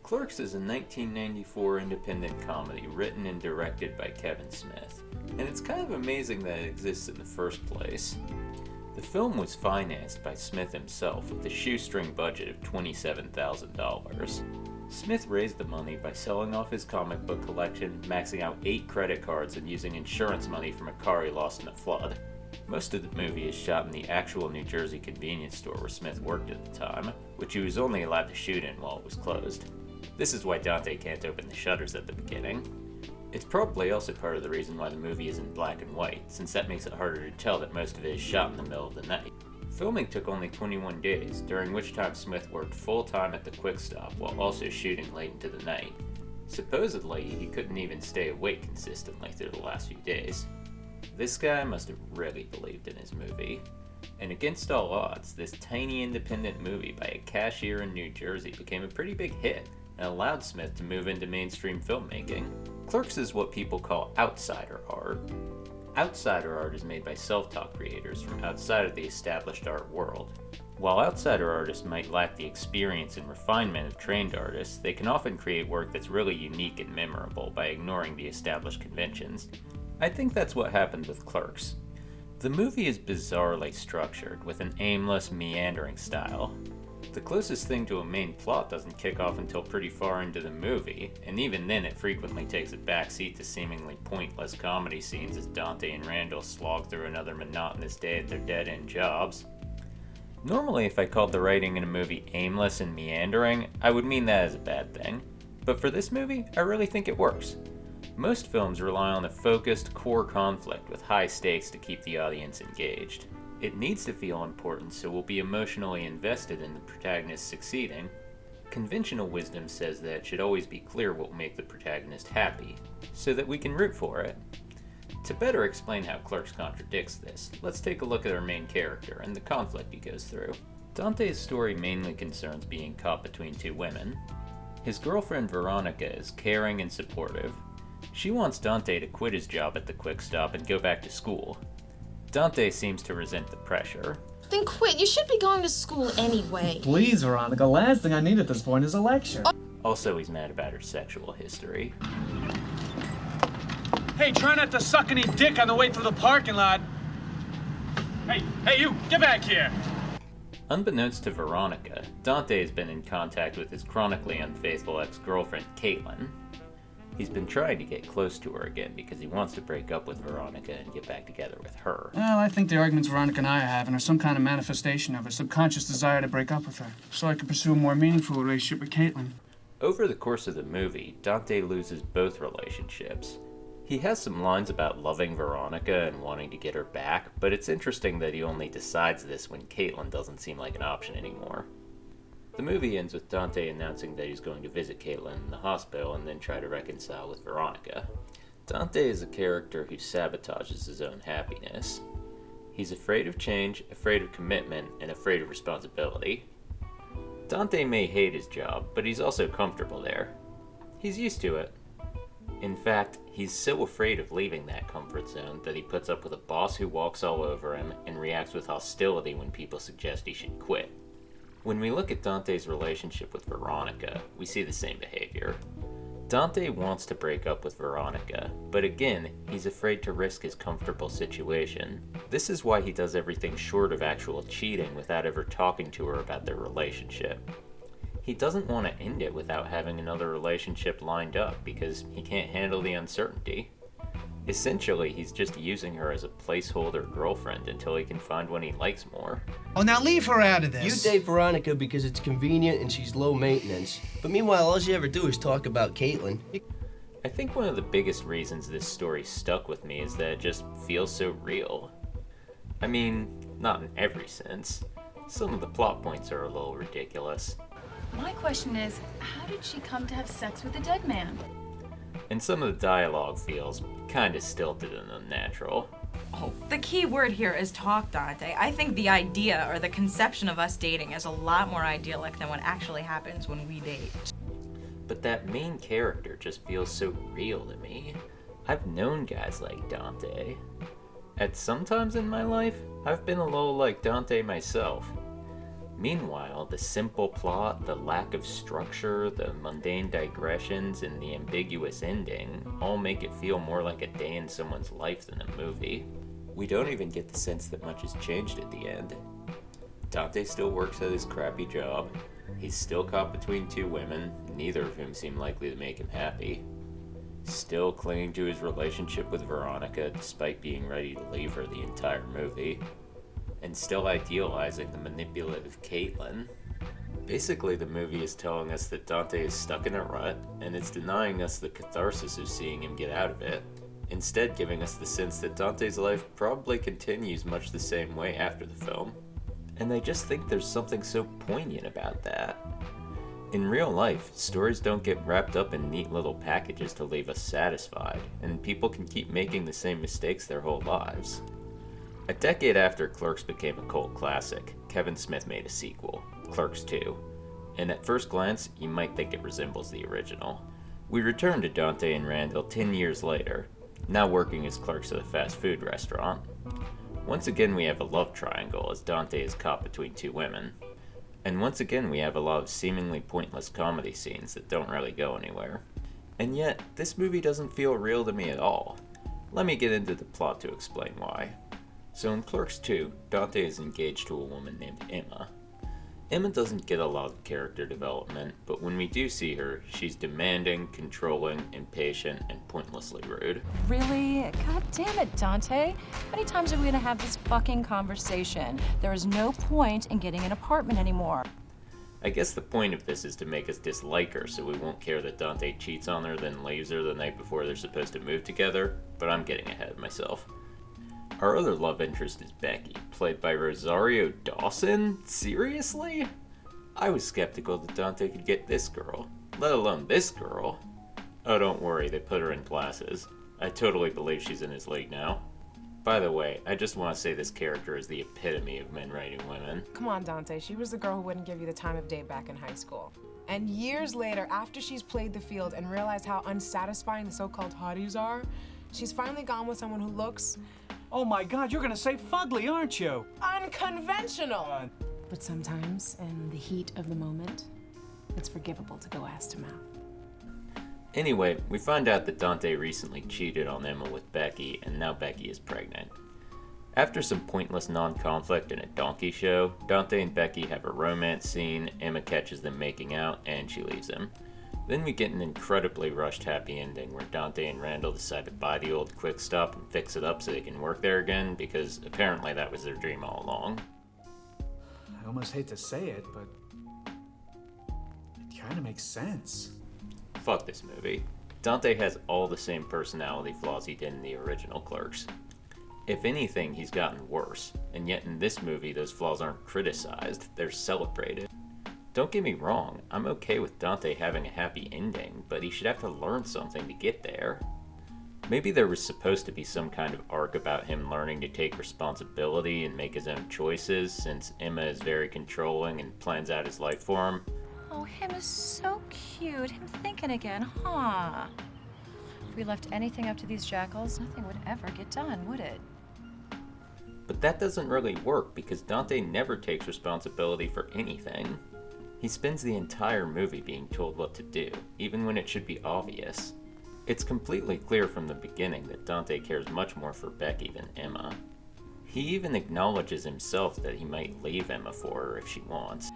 Clerks is a 1994 independent comedy written and directed by Kevin Smith, and it's kind of amazing that it exists in the first place. The film was financed by Smith himself with a shoestring budget of $27,000. Smith raised the money by selling off his comic book collection, maxing out 8 credit cards, and using insurance money from a car he lost in a flood. Most of the movie is shot in the actual New Jersey convenience store where Smith worked at the time, which he was only allowed to shoot in while it was closed. This is why Dante can't open the shutters at the beginning. It's probably also part of the reason why the movie is in black and white, since that makes it harder to tell that most of it is shot in the middle of the night. Filming took only 21 days, during which time Smith worked full-time at the Quick Stop while also shooting late into the night. Supposedly, he couldn't even stay awake consistently through the last few days. This guy must have really believed in his movie. And against all odds, this tiny independent movie by a cashier in New Jersey became a pretty big hit, and allowed Smith to move into mainstream filmmaking. Clerks is what people call outsider art. Outsider art is made by self-taught creators from outside of the established art world. While outsider artists might lack the experience and refinement of trained artists, they can often create work that's really unique and memorable by ignoring the established conventions. I think that's what happened with Clerks. The movie is bizarrely structured, with an aimless, meandering style. The closest thing to a main plot doesn't kick off until pretty far into the movie, and even then it frequently takes a backseat to seemingly pointless comedy scenes as Dante and Randall slog through another monotonous day at their dead-end jobs. Normally, if I called the writing in a movie aimless and meandering, I would mean that as a bad thing. But for this movie, I really think it works. Most films rely on a focused, core conflict with high stakes to keep the audience engaged. It needs to feel important so we'll be emotionally invested in the protagonist succeeding. Conventional wisdom says that it should always be clear what will make the protagonist happy, so that we can root for it. To better explain how Clerks contradicts this, let's take a look at our main character and the conflict he goes through. Dante's story mainly concerns being caught between two women. His girlfriend Veronica is caring and supportive. She wants Dante to quit his job at the Quick Stop and go back to school. Dante seems to resent the pressure. Then quit. You should be going to school anyway. Please, Veronica. Last thing I need at this point is a lecture. Also, he's mad about her sexual history. Hey, try not to suck any dick on the way through the parking lot. Hey, you, get back here. Unbeknownst to Veronica, Dante has been in contact with his chronically unfaithful ex-girlfriend, Caitlin. He's been trying to get close to her again because he wants to break up with Veronica and get back together with her. Well, I think the arguments Veronica and I are having are some kind of manifestation of a subconscious desire to break up with her, so I can pursue a more meaningful relationship with Caitlin. Over the course of the movie, Dante loses both relationships. He has some lines about loving Veronica and wanting to get her back, but it's interesting that he only decides this when Caitlin doesn't seem like an option anymore. The movie ends with Dante announcing that he's going to visit Caitlin in the hospital and then try to reconcile with Veronica. Dante is a character who sabotages his own happiness. He's afraid of change, afraid of commitment, and afraid of responsibility. Dante may hate his job, but he's also comfortable there. He's used to it. In fact, he's so afraid of leaving that comfort zone that he puts up with a boss who walks all over him and reacts with hostility when people suggest he should quit. When we look at Dante's relationship with Veronica, we see the same behavior. Dante wants to break up with Veronica, but again, he's afraid to risk his comfortable situation. This is why he does everything short of actual cheating without ever talking to her about their relationship. He doesn't want to end it without having another relationship lined up because he can't handle the uncertainty. Essentially, he's just using her as a placeholder girlfriend until he can find one he likes more. Oh, now leave her out of this. You date Veronica because it's convenient and she's low maintenance. But meanwhile, all you ever do is talk about Caitlin. I think one of the biggest reasons this story stuck with me is that it just feels so real. I mean, not in every sense. Some of the plot points are a little ridiculous. My question is, how did she come to have sex with a dead man? And some of the dialogue feels kinda stilted and unnatural. Oh, the key word here is talk, Dante. I think the idea or the conception of us dating is a lot more idyllic than what actually happens when we date. But that main character just feels so real to me. I've known guys like Dante. At some times in my life, I've been a little like Dante myself. Meanwhile, the simple plot, the lack of structure, the mundane digressions, and the ambiguous ending all make it feel more like a day in someone's life than a movie. We don't even get the sense that much has changed at the end. Dante still works at his crappy job. He's still caught between two women, neither of whom seem likely to make him happy. Still clinging to his relationship with Veronica despite being ready to leave her the entire movie. And still idealizing the manipulative Caitlin. Basically, the movie is telling us that Dante is stuck in a rut, and it's denying us the catharsis of seeing him get out of it, instead giving us the sense that Dante's life probably continues much the same way after the film. And I just think there's something so poignant about that. In real life, stories don't get wrapped up in neat little packages to leave us satisfied, and people can keep making the same mistakes their whole lives. A decade after Clerks became a cult classic, Kevin Smith made a sequel, Clerks II, and at first glance, you might think it resembles the original. We return to Dante and Randall 10 years later, now working as clerks at a fast food restaurant. Once again, we have a love triangle as Dante is caught between two women. And once again, we have a lot of seemingly pointless comedy scenes that don't really go anywhere. And yet, this movie doesn't feel real to me at all. Let me get into the plot to explain why. So in Clerks II, Dante is engaged to a woman named Emma. Emma doesn't get a lot of character development, but when we do see her, she's demanding, controlling, impatient, and pointlessly rude. Really? God damn it, Dante. How many times are we gonna have this fucking conversation? There is no point in getting an apartment anymore. I guess the point of this is to make us dislike her so we won't care that Dante cheats on her then leaves her the night before they're supposed to move together, but I'm getting ahead of myself. Our other love interest is Becky, played by Rosario Dawson? Seriously? I was skeptical that Dante could get this girl, let alone this girl. Oh, don't worry, they put her in glasses. I totally believe she's in his league now. By the way, I just want to say this character is the epitome of men writing women. Come on, Dante, she was the girl who wouldn't give you the time of day back in high school. And years later, after she's played the field and realized how unsatisfying the so-called hotties are, she's finally gone with someone who looks... Oh my God, you're gonna say fugly, aren't you? unconventional. But sometimes, in the heat of the moment, it's forgivable to go ass to mouth. Anyway, we find out that Dante recently cheated on Emma with Becky, and now Becky is pregnant. After some pointless non-conflict in a donkey show, Dante and Becky have a romance scene, Emma catches them making out, and she leaves him. Then we get an incredibly rushed happy ending where Dante and Randall decide to buy the old Quick Stop and fix it up so they can work there again, because apparently that was their dream all along. I almost hate to say it, but it kind of makes sense. Fuck this movie. Dante has all the same personality flaws he did in the original Clerks. If anything, he's gotten worse, and yet in this movie those flaws aren't criticized, they're celebrated. Don't get me wrong, I'm okay with Dante having a happy ending, but he should have to learn something to get there. Maybe there was supposed to be some kind of arc about him learning to take responsibility and make his own choices, since Emma is very controlling and plans out his life for him. Oh, him is so cute. Him thinking again, huh? If we left anything up to these jackals, nothing would ever get done, would it? But that doesn't really work because Dante never takes responsibility for anything. He spends the entire movie being told what to do, even when it should be obvious. It's completely clear from the beginning that Dante cares much more for Becky than Emma. He even acknowledges himself that he might leave Emma for her if she wants.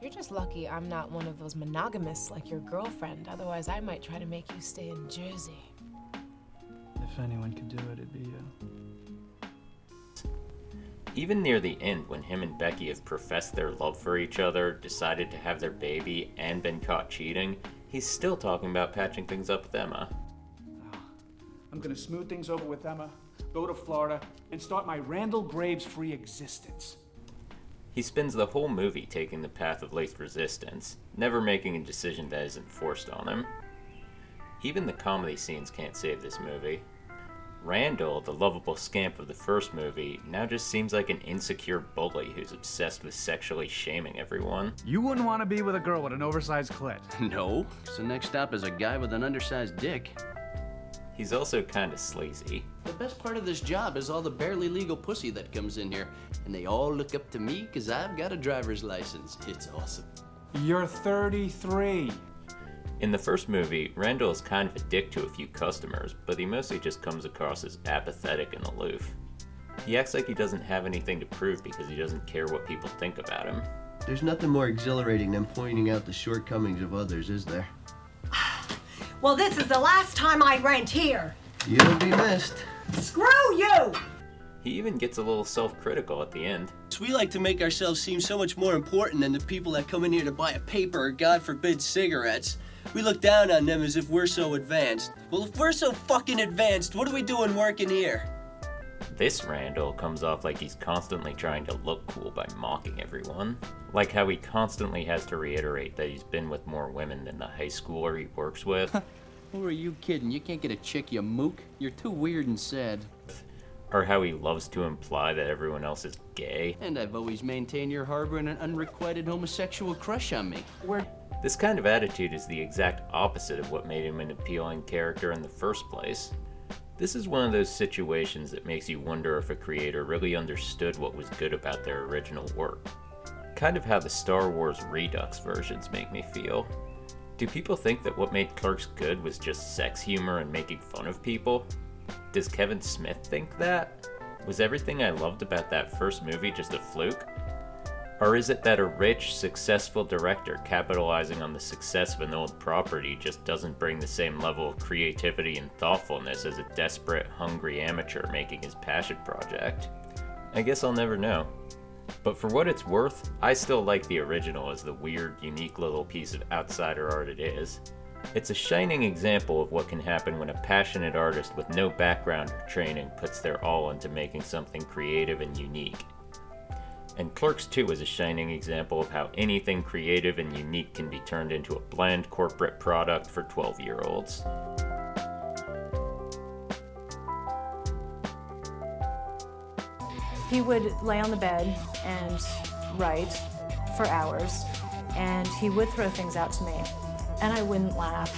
You're just lucky I'm not one of those monogamists like your girlfriend. Otherwise, I might try to make you stay in Jersey. If anyone could do it, it'd be you. Even near the end, when him and Becky have professed their love for each other, decided to have their baby, and been caught cheating, he's still talking about patching things up with Emma. I'm gonna smooth things over with Emma, go to Florida, and start my Randall Graves-free existence. He spends the whole movie taking the path of least resistance, never making a decision that isn't forced on him. Even the comedy scenes can't save this movie. Randall, the lovable scamp of the first movie, now just seems like an insecure bully who's obsessed with sexually shaming everyone. You wouldn't want to be with a girl with an oversized clit. No, so next stop is a guy with an undersized dick. He's also kind of sleazy. The best part of this job is all the barely legal pussy that comes in here, and they all look up to me because I've got a driver's license. It's awesome. You're 33. In the first movie, Randall is kind of a dick to a few customers, but he mostly just comes across as apathetic and aloof. He acts like he doesn't have anything to prove because he doesn't care what people think about him. There's nothing more exhilarating than pointing out the shortcomings of others, is there? Well, this is the last time I rent here. You'll be missed. Screw you! He even gets a little self-critical at the end. We like to make ourselves seem so much more important than the people that come in here to buy a paper or, God forbid, cigarettes. We look down on them as if we're so advanced. Well, if we're so fucking advanced, what are we doing working here? This Randall comes off like he's constantly trying to look cool by mocking everyone. Like how he constantly has to reiterate that he's been with more women than the high schooler he works with. Who are you kidding? You can't get a chick, you mook. You're too weird and sad. Or how he loves to imply that everyone else is gay. And I've always maintained you're harboring an unrequited homosexual crush on me. This kind of attitude is the exact opposite of what made him an appealing character in the first place. This is one of those situations that makes you wonder if a creator really understood what was good about their original work. Kind of how the Star Wars Redux versions make me feel. Do people think that what made Clerks good was just sex humor and making fun of people? Does Kevin Smith think that? Was everything I loved about that first movie just a fluke? Or is it that a rich, successful director capitalizing on the success of an old property just doesn't bring the same level of creativity and thoughtfulness as a desperate, hungry amateur making his passion project? I guess I'll never know. But for what it's worth, I still like the original as the weird, unique little piece of outsider art it is. It's a shining example of what can happen when a passionate artist with no background or training puts their all into making something creative and unique. And Clerks II is a shining example of how anything creative and unique can be turned into a bland corporate product for 12-year-olds. He would lay on the bed and write for hours, and he would throw things out to me, and I wouldn't laugh.